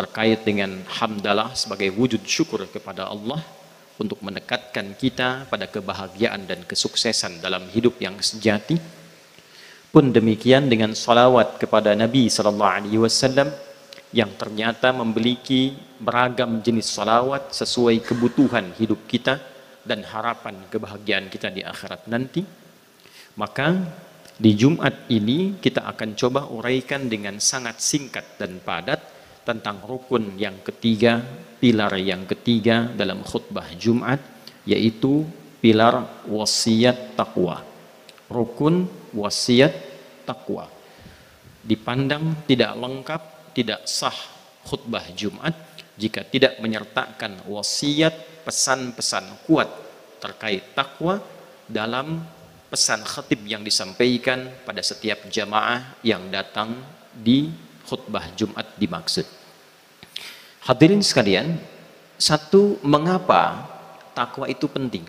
terkait dengan hamdalah sebagai wujud syukur kepada Allah untuk mendekatkan kita pada kebahagiaan dan kesuksesan dalam hidup yang sejati. Pun demikian dengan salawat kepada Nabi sallallahu alaihi wasallam yang ternyata memiliki beragam jenis salawat sesuai kebutuhan hidup kita dan harapan kebahagiaan kita di akhirat nanti. Maka di Jumat ini kita akan coba uraikan dengan sangat singkat dan padat tentang rukun yang ketiga, pilar yang ketiga dalam khutbah Jumat, yaitu pilar wasiat takwa. Rukun wasiat takwa. Dipandang tidak lengkap, tidak sah khutbah Jumat jika tidak menyertakan wasiat, pesan-pesan kuat terkait takwa dalam pesan khatib yang disampaikan pada setiap jamaah yang datang di khutbah Jumat dimaksud. Hadirin sekalian, satu, mengapa takwa itu penting?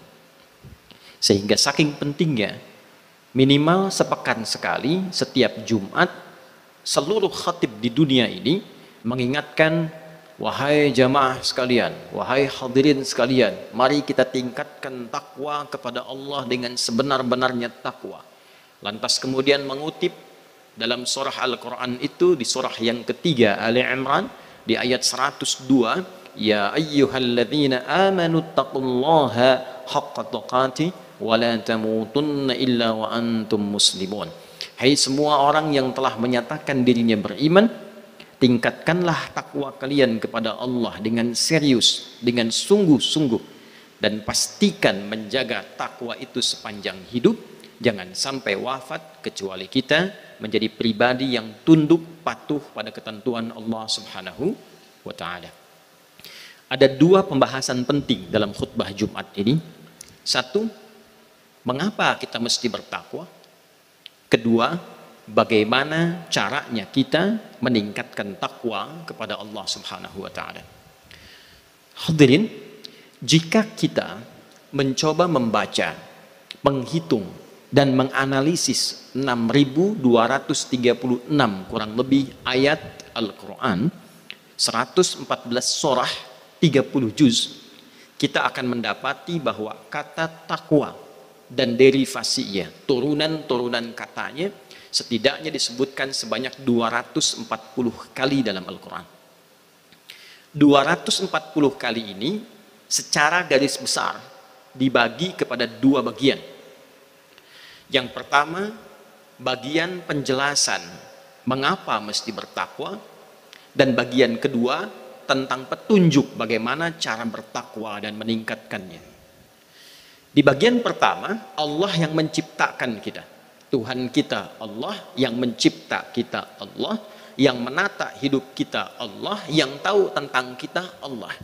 Sehingga saking pentingnya, minimal sepekan sekali setiap Jumat seluruh khatib di dunia ini mengingatkan, wahai jamaah sekalian, wahai hadirin sekalian, mari kita tingkatkan takwa kepada Allah dengan sebenar-benarnya takwa. Lantas kemudian mengutip dalam surah Al-Quran itu, di surah yang ketiga Ali Imran di ayat 102, ya ayyuhalladzina amanu taqullaha haqqa tuqatih wa la tamutunna illa wa antum muslimun. Hai semua orang yang telah menyatakan dirinya beriman, tingkatkanlah takwa kalian kepada Allah dengan serius, dengan sungguh-sungguh, dan pastikan menjaga takwa itu sepanjang hidup. Jangan sampai wafat kecuali kita menjadi pribadi yang tunduk patuh pada ketentuan Allah Subhanahu wa Ta'ala. Ada dua pembahasan penting dalam khutbah Jumat ini. Satu, mengapa kita mesti bertakwa? Kedua, bagaimana caranya kita meningkatkan takwa kepada Allah Subhanahu wa Ta'ala. Hadirin, jika kita mencoba membaca, menghitung dan menganalisis 6.236 kurang lebih ayat Al-Quran, 114 surah, 30 juz, kita akan mendapati bahwa kata takwa dan derivasinya, turunan-turunan katanya, setidaknya disebutkan sebanyak 240 kali dalam Al-Quran. 240 kali ini secara garis besar dibagi kepada dua bagian. Yang pertama, bagian penjelasan mengapa mesti bertakwa, dan bagian kedua tentang petunjuk bagaimana cara bertakwa dan meningkatkannya. Di bagian pertama, Allah yang menciptakan kita. Tuhan kita Allah, yang mencipta kita Allah, yang menata hidup kita Allah, yang tahu tentang kita Allah.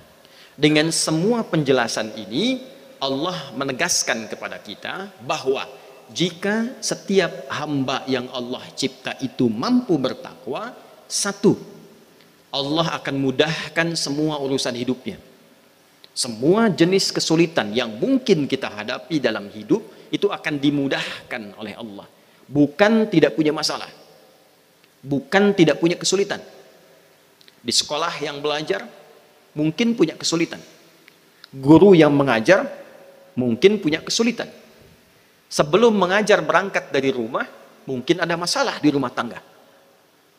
Dengan semua penjelasan ini, Allah menegaskan kepada kita bahwa jika setiap hamba yang Allah cipta itu mampu bertakwa, satu, Allah akan mudahkan semua urusan hidupnya. Semua jenis kesulitan yang mungkin kita hadapi dalam hidup itu akan dimudahkan oleh Allah. Bukan tidak punya masalah, bukan tidak punya kesulitan. Di sekolah yang belajar mungkin punya kesulitan, guru yang mengajar mungkin punya kesulitan. Sebelum mengajar berangkat dari rumah mungkin ada masalah di rumah tangga.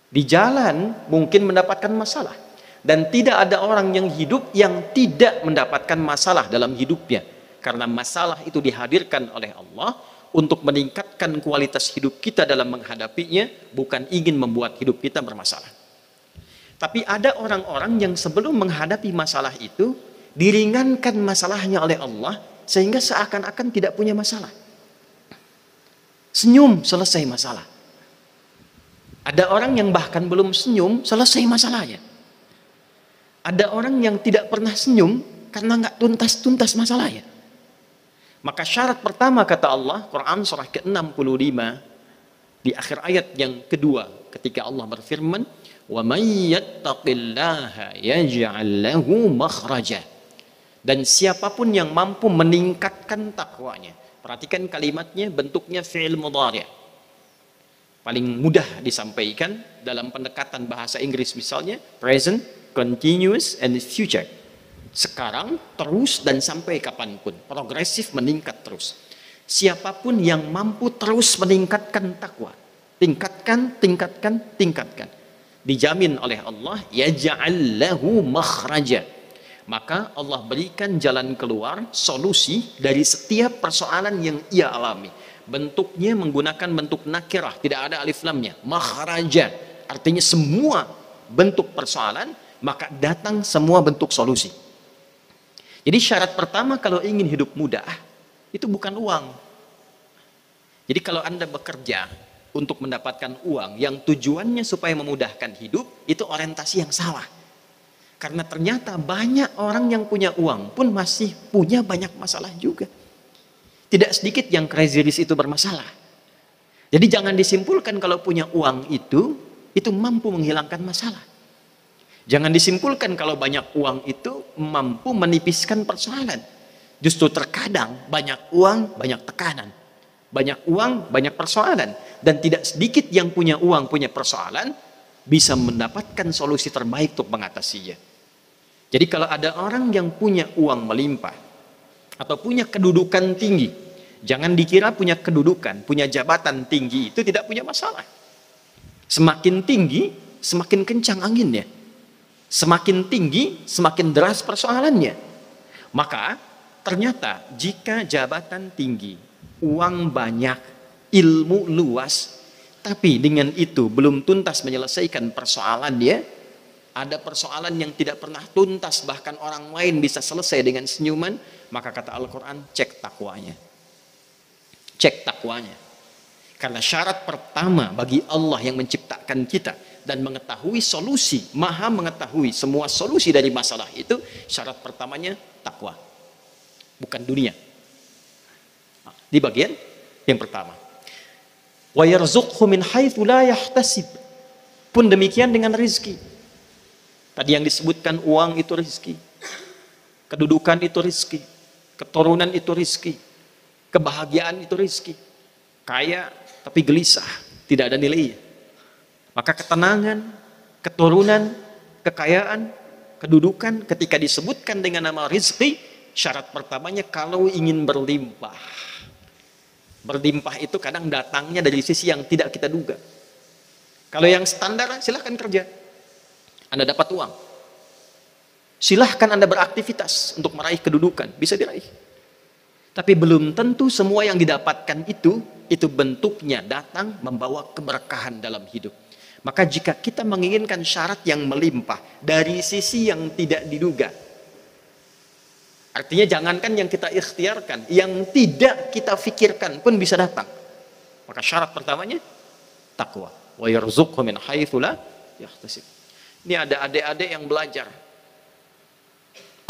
Di jalan mungkin mendapatkan masalah. Dan tidak ada orang yang hidup yang tidak mendapatkan masalah dalam hidupnya. Karena masalah itu dihadirkan oleh Allah untuk meningkatkan kualitas hidup kita dalam menghadapinya, bukan ingin membuat hidup kita bermasalah. Tapi ada orang-orang yang sebelum menghadapi masalah itu, diringankan masalahnya oleh Allah, sehingga seakan-akan tidak punya masalah. Senyum, selesai masalah. Ada orang yang bahkan belum senyum, selesai masalahnya. Ada orang yang tidak pernah senyum karena nggak tuntas-tuntas masalahnya. Maka syarat pertama kata Allah, Quran surah ke-65 di akhir ayat yang kedua, ketika Allah berfirman, "Wa may yattaqillaha yaj'al lahu makhraja." Dan siapapun yang mampu meningkatkan takwanya. Perhatikan kalimatnya, bentuknya fi'il mudhari'. Paling mudah disampaikan dalam pendekatan bahasa Inggris misalnya, present continuous and future. Sekarang, terus, dan sampai kapanpun. Progresif, meningkat terus. Siapapun yang mampu terus meningkatkan takwa, tingkatkan, dijamin oleh Allah, yaj'al lahu makhraja. Maka Allah berikan jalan keluar, solusi dari setiap persoalan yang ia alami. Bentuknya menggunakan bentuk nakirah, tidak ada alif lamnya. Makhraja, artinya semua bentuk persoalan, maka datang semua bentuk solusi. Jadi syarat pertama kalau ingin hidup mudah, itu bukan uang. Jadi kalau Anda bekerja untuk mendapatkan uang yang tujuannya supaya memudahkan hidup, itu orientasi yang salah. Karena ternyata banyak orang yang punya uang pun masih punya banyak masalah juga. Tidak sedikit yang crazy rich itu bermasalah. Jadi jangan disimpulkan kalau punya uang itu mampu menghilangkan masalah. Jangan disimpulkan kalau banyak uang itu mampu menipiskan persoalan. Justru terkadang banyak uang, banyak tekanan. Banyak uang, banyak persoalan. Dan tidak sedikit yang punya uang, punya persoalan, bisa mendapatkan solusi terbaik untuk mengatasinya. Jadi kalau ada orang yang punya uang melimpah, atau punya kedudukan tinggi, jangan dikira punya kedudukan, punya jabatan tinggi itu tidak punya masalah. Semakin tinggi, semakin kencang anginnya. Semakin tinggi, semakin deras persoalannya. Maka ternyata jika jabatan tinggi, uang banyak, ilmu luas, tapi dengan itu belum tuntas menyelesaikan persoalannya, ada persoalan yang tidak pernah tuntas, bahkan orang lain bisa selesai dengan senyuman, maka kata Al-Quran, cek takwanya. Cek takwanya. Karena syarat pertama bagi Allah yang menciptakan kita dan mengetahui solusi, maha mengetahui semua solusi dari masalah itu, syarat pertamanya takwa, bukan dunia. Di bagian yang pertama, wa yarzuqhu min haitsu la yahtasib. Pun demikian dengan rezeki. Tadi yang disebutkan uang itu rezeki, kedudukan itu rezeki, keturunan itu rezeki, kebahagiaan itu rezeki. Kaya tapi gelisah, tidak ada nilainya. Maka ketenangan, keturunan, kekayaan, kedudukan ketika disebutkan dengan nama rezeki, syarat pertamanya kalau ingin berlimpah. Berlimpah itu kadang datangnya dari sisi yang tidak kita duga. Kalau yang standar, silahkan kerja, Anda dapat uang. Silahkan Anda beraktivitas untuk meraih kedudukan, bisa diraih. Tapi belum tentu semua yang didapatkan itu bentuknya datang membawa keberkahan dalam hidup. Maka jika kita menginginkan syarat yang melimpah dari sisi yang tidak diduga, artinya jangankan yang kita ikhtiarkan, yang tidak kita fikirkan pun bisa datang. Maka syarat pertamanya takwa. Wa yarzuqhu min haitsu la yahtasib. Ini ada adik-adik yang belajar,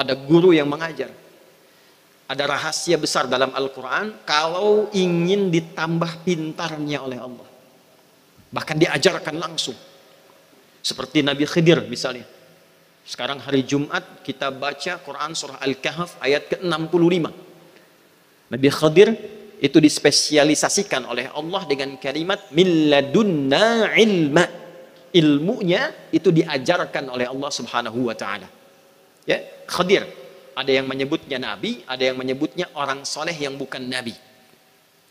ada guru yang mengajar. Ada rahasia besar dalam Al-Quran kalau ingin ditambah pintarnya oleh Allah. Bahkan diajarkan langsung. Seperti Nabi Khidir misalnya. Sekarang hari Jumat kita baca Quran surah Al-Kahf ayat ke-65. Nabi Khidir itu dispesialisasikan oleh Allah dengan kalimat min ladunna ilma. Ilmunya itu diajarkan oleh Allah Subhanahu wa taala. Ya, Khidir. Ada yang menyebutnya nabi, ada yang menyebutnya orang soleh yang bukan nabi.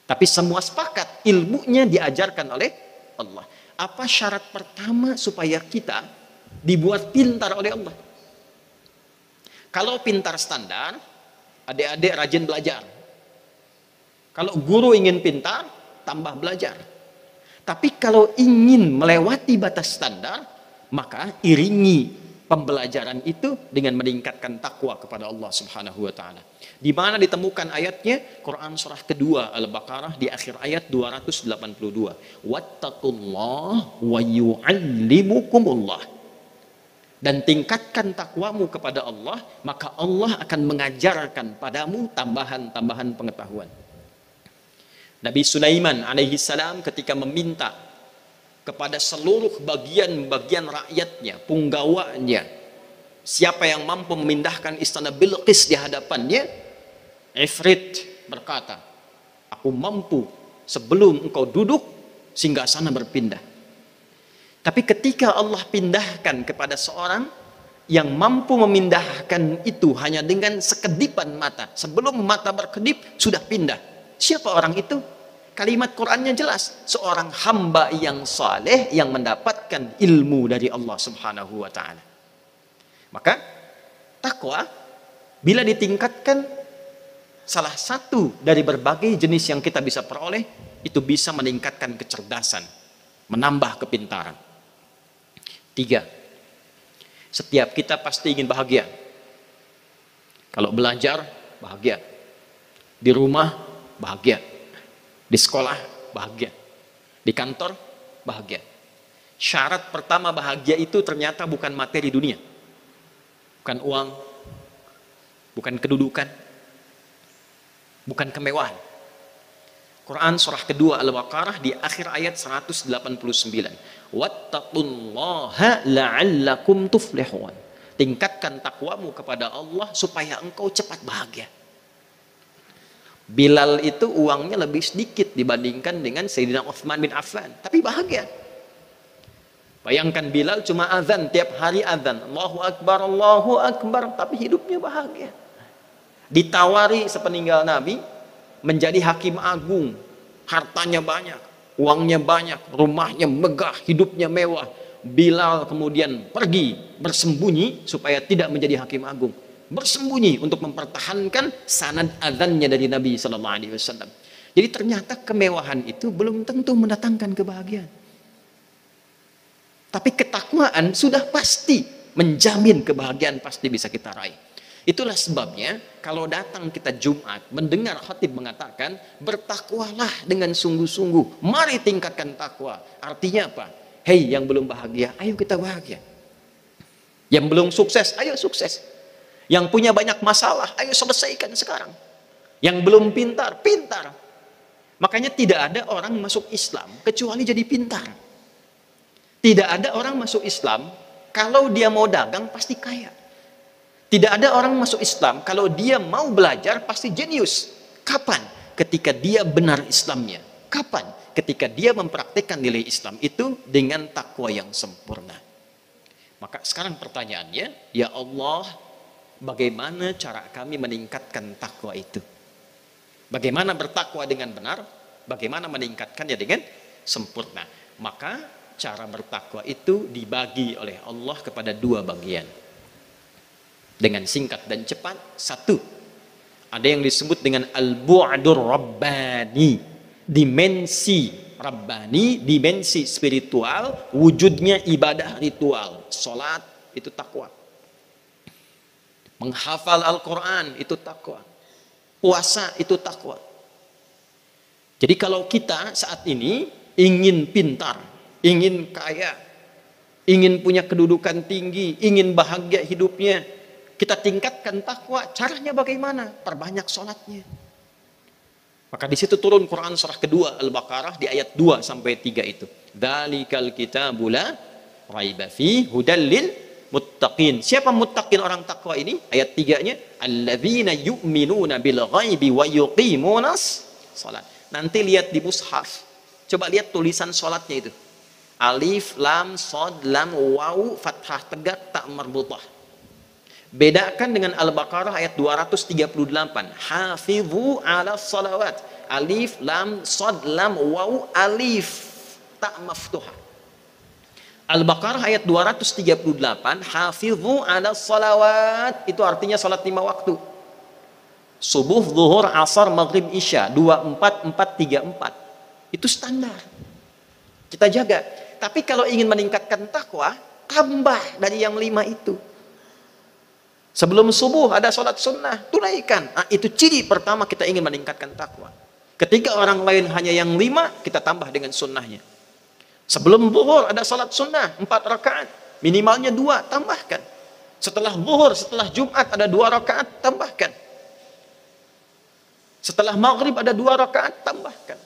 Tapi semua sepakat ilmunya diajarkan oleh Allah. Apa syarat pertama supaya kita dibuat pintar oleh Allah? Kalau pintar standar, adik-adik rajin belajar. Kalau guru ingin pintar, tambah belajar. Tapi kalau ingin melewati batas standar, maka iringi pembelajaran itu dengan meningkatkan takwa kepada Allah Subhanahu wa taala. Di mana ditemukan ayatnya? Quran surah kedua Al-Baqarah di akhir ayat 282. Wattaqullah wa yu'allimukumullah. Dan tingkatkan takwamu kepada Allah, maka Allah akan mengajarkan padamu tambahan-tambahan pengetahuan. Nabi Sulaiman alaihi salam ketika meminta kepada seluruh bagian-bagian rakyatnya, punggawanya, siapa yang mampu memindahkan istana Bilqis di hadapannya, Ifrit berkata, aku mampu sebelum engkau duduk, singgasana berpindah. Tapi ketika Allah pindahkan kepada seorang, yang mampu memindahkan itu hanya dengan sekedipan mata. Sebelum mata berkedip sudah pindah. Siapa orang itu? Kalimat Qur'annya jelas. Seorang hamba yang saleh yang mendapatkan ilmu dari Allah Subhanahu wa taala. Maka takwa bila ditingkatkan, salah satu dari berbagai jenis yang kita bisa peroleh itu bisa meningkatkan kecerdasan, menambah kepintaran. 3. Setiap kita pasti ingin bahagia. Kalau belajar, bahagia. Di rumah, bahagia. Di sekolah, bahagia. Di kantor, bahagia. Syarat pertama bahagia itu ternyata bukan materi dunia. Bukan uang, bukan kedudukan, bukan kemewahan. Quran surah kedua Al-Baqarah di akhir ayat 189. Wattaqullaha la'allakum tuflihun. Tingkatkan takwamu kepada Allah supaya engkau cepat bahagia. Bilal itu uangnya lebih sedikit dibandingkan dengan Sayyidina Utsman bin Affan, tapi bahagia. Bayangkan Bilal cuma azan, tiap hari azan, Allahu Akbar, tapi hidupnya bahagia. Ditawari sepeninggal Nabi menjadi hakim agung, hartanya banyak, uangnya banyak, rumahnya megah, hidupnya mewah. Bilal kemudian pergi bersembunyi supaya tidak menjadi hakim agung, bersembunyi untuk mempertahankan sanad azannya dari Nabi Sallallahu Alaihi Wasallam. Jadi ternyata kemewahan itu belum tentu mendatangkan kebahagiaan, tapi ketakwaan sudah pasti menjamin kebahagiaan pasti bisa kita raih. Itulah sebabnya kalau datang kita Jumat mendengar khatib mengatakan bertakwalah dengan sungguh-sungguh, mari tingkatkan takwa. Artinya apa? Hei yang belum bahagia, ayo kita bahagia. Yang belum sukses, ayo sukses. Yang punya banyak masalah, ayo selesaikan sekarang. Yang belum pintar, pintar. Makanya tidak ada orang masuk Islam kecuali jadi pintar. Tidak ada orang masuk Islam kalau dia mau dagang pasti kaya. Tidak ada orang masuk Islam kalau dia mau belajar pasti jenius. Kapan? Ketika dia benar Islamnya. Kapan? Ketika dia mempraktikkan nilai Islam itu dengan takwa yang sempurna. Maka sekarang pertanyaannya, ya Allah, bagaimana cara kami meningkatkan takwa itu? Bagaimana bertakwa dengan benar? Bagaimana meningkatkannya dengan sempurna? Maka cara bertakwa itu dibagi oleh Allah kepada dua bagian. Dengan singkat dan cepat, satu, ada yang disebut dengan al-bu'dur rabbani, dimensi rabbani, dimensi spiritual, wujudnya ibadah ritual. Salat itu takwa, menghafal Al-Quran itu takwa, puasa itu takwa. Jadi kalau kita saat ini ingin pintar, ingin kaya, ingin punya kedudukan tinggi, ingin bahagia hidupnya, kita tingkatkan takwa. Caranya bagaimana? Perbanyak sholatnya. Maka di situ turun Quran surah kedua Al-Baqarah di ayat 2 sampai 3 itu. Dzalikal kitabu la raiba fi hudal lil muttaqin. Siapa muttaqin orang takwa ini? Ayat 3-nya, alladzina yu'minuna bil ghaibi wa yuqimunas shalat. Nanti lihat di mushaf. Coba lihat tulisan salatnya itu. Alif, lam, shad, lam, waw, fathah tegak, ta marbutah. Bedakan dengan Al-Baqarah ayat 238. Hafizu ala salawat. Alif, lam, shad, lam, waw, alif, ta maftuhah. Al-Baqarah ayat 238. Hafizu ala salawat. Itu artinya salat 5 waktu. Subuh, zuhur, asar, maghrib, isya. 24, 4, 3, 4. Itu standar. Kita jaga. Tapi kalau ingin meningkatkan takwa, tambah dari yang 5 itu. Sebelum subuh ada sholat sunnah, tunaikan. Nah, itu ciri pertama kita ingin meningkatkan takwa. Ketika orang lain hanya yang 5, kita tambah dengan sunnahnya. Sebelum zuhur ada sholat sunnah 4 rakaat, minimalnya 2, tambahkan. Setelah zuhur, setelah Jumat ada 2 rakaat, tambahkan. Setelah maghrib ada 2 rakaat, tambahkan.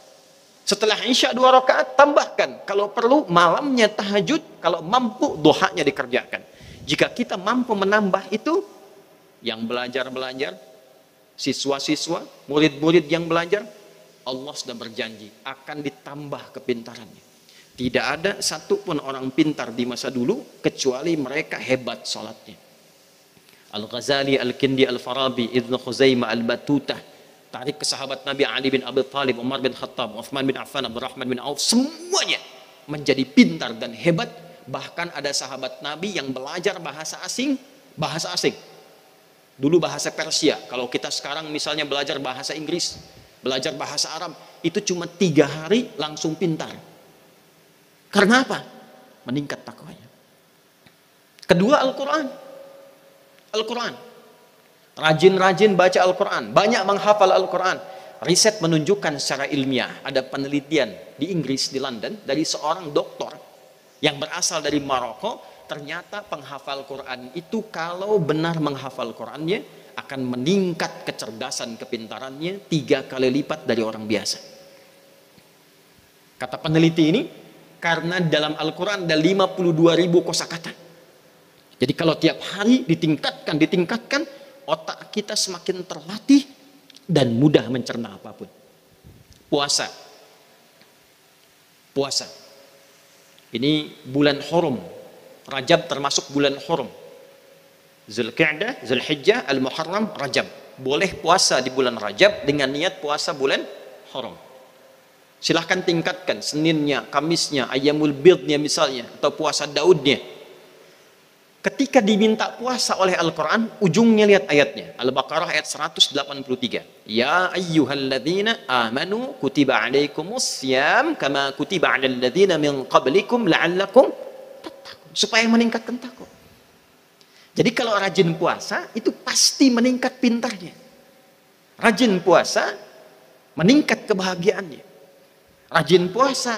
Setelah isya 2 rakaat, tambahkan. Kalau perlu malamnya tahajud, kalau mampu duhanya dikerjakan. Jika kita mampu menambah itu, yang belajar-belajar, siswa-siswa, murid-murid yang belajar, Allah sudah berjanji akan ditambah kepintarannya. Tidak ada satupun orang pintar di masa dulu kecuali mereka hebat sholatnya. Al-Ghazali, Al-Kindi, Al-Farabi, Ibnu Khuzaimah, Al-Batutah, tarik ke sahabat Nabi Ali bin Abi Thalib, Umar bin Khattab, Uthman bin Affan, Abdurrahman bin Auf, semuanya menjadi pintar dan hebat. Bahkan ada sahabat Nabi yang belajar bahasa asing. Dulu bahasa Persia. Kalau kita sekarang misalnya belajar bahasa Inggris, belajar bahasa Arab, itu cuma 3 hari langsung pintar. Karena apa? Meningkat takwanya. Kedua, Al-Quran. Rajin-rajin baca Al-Quran, banyak menghafal Al-Quran. Riset menunjukkan secara ilmiah, ada penelitian di Inggris, di London, dari seorang doktor yang berasal dari Maroko. Ternyata penghafal Quran itu kalau benar menghafal Qurannya akan meningkat kecerdasan kepintarannya 3 kali lipat dari orang biasa. Kata peneliti ini, karena dalam Al-Quran ada 52.000 kosakata. Jadi kalau tiap hari ditingkatkan, otak kita semakin terlatih dan mudah mencerna apapun. Puasa. Ini bulan Hurum. Rajab termasuk bulan Hurum. Zulqa'dah, Zulhijjah, Al-Muharram, Rajab. Boleh puasa di bulan Rajab dengan niat puasa bulan Hurum. Silahkan tingkatkan Seninnya, Kamisnya, Ayyamul Bidnya misalnya, atau puasa Daudnya. Ketika diminta puasa oleh Al-Quran, ujungnya lihat ayatnya. Al-Baqarah ayat 183. Ya ayyuhalladzina amanu kutiba alaikumus syiyam kama kutiba alal ladzina min qablikum la'allakum tattaqun. Supaya meningkatkan takwa. Jadi kalau rajin puasa, itu pasti meningkat pintarnya. Rajin puasa, meningkat kebahagiaannya. Rajin puasa,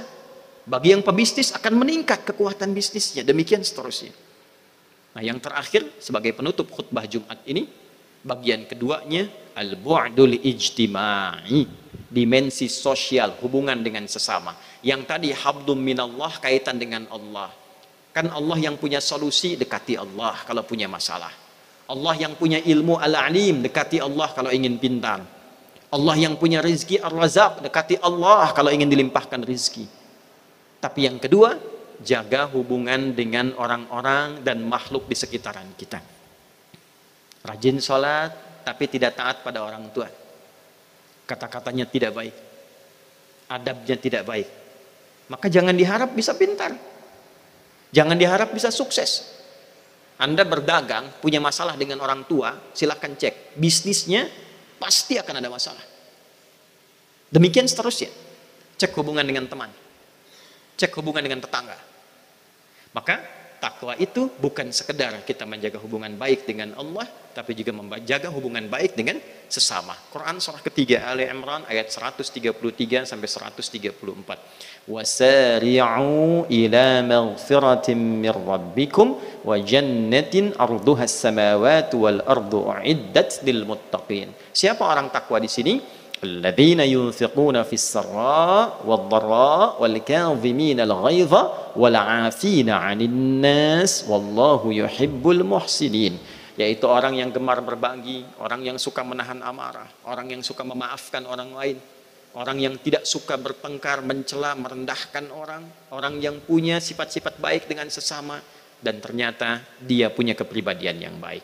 bagi yang pebisnis akan meningkat kekuatan bisnisnya. Demikian seterusnya. Nah, yang terakhir sebagai penutup khutbah Jumat ini, bagian keduanya al-bu'dul ijtima'i, dimensi sosial, hubungan dengan sesama. Yang tadi habdum minallah, kaitan dengan Allah. Kan Allah yang punya solusi, dekati Allah kalau punya masalah. Allah yang punya ilmu al-alim, dekati Allah kalau ingin pintar. Allah yang punya rizki ar-razaq, dekati Allah kalau ingin dilimpahkan rizki. Tapi yang kedua, jaga hubungan dengan orang-orang dan makhluk di sekitaran kita. Rajin sholat, tapi tidak taat pada orang tua. Kata-katanya tidak baik. Adabnya tidak baik. Maka jangan diharap bisa pintar. Jangan diharap bisa sukses. Anda berdagang, punya masalah dengan orang tua, silakan cek. Bisnisnya pasti akan ada masalah. Demikian seterusnya. Cek hubungan dengan teman. Cek hubungan dengan tetangga. Maka takwa itu bukan sekedar kita menjaga hubungan baik dengan Allah, tapi juga menjaga hubungan baik dengan sesama. Quran surah ketiga Ali Imran ayat 133 sampai 134. Wasari'u ila maghfiratin min rabbikum wa jannatin arduha as-samawati wal ardu uiddat lil muttaqin. Siapa orang takwa di sini? Alladzina yunfiquna fis sarra wad dharra wal kadhimina al ghaidha wal 'afina 'anil nas wallahu yuhibbul muhsinin. Yaitu orang yang gemar berbagi, orang yang suka menahan amarah, orang yang suka memaafkan orang lain, orang yang tidak suka bertengkar, mencela, merendahkan orang, orang yang punya sifat-sifat baik dengan sesama dan ternyata dia punya kepribadian yang baik.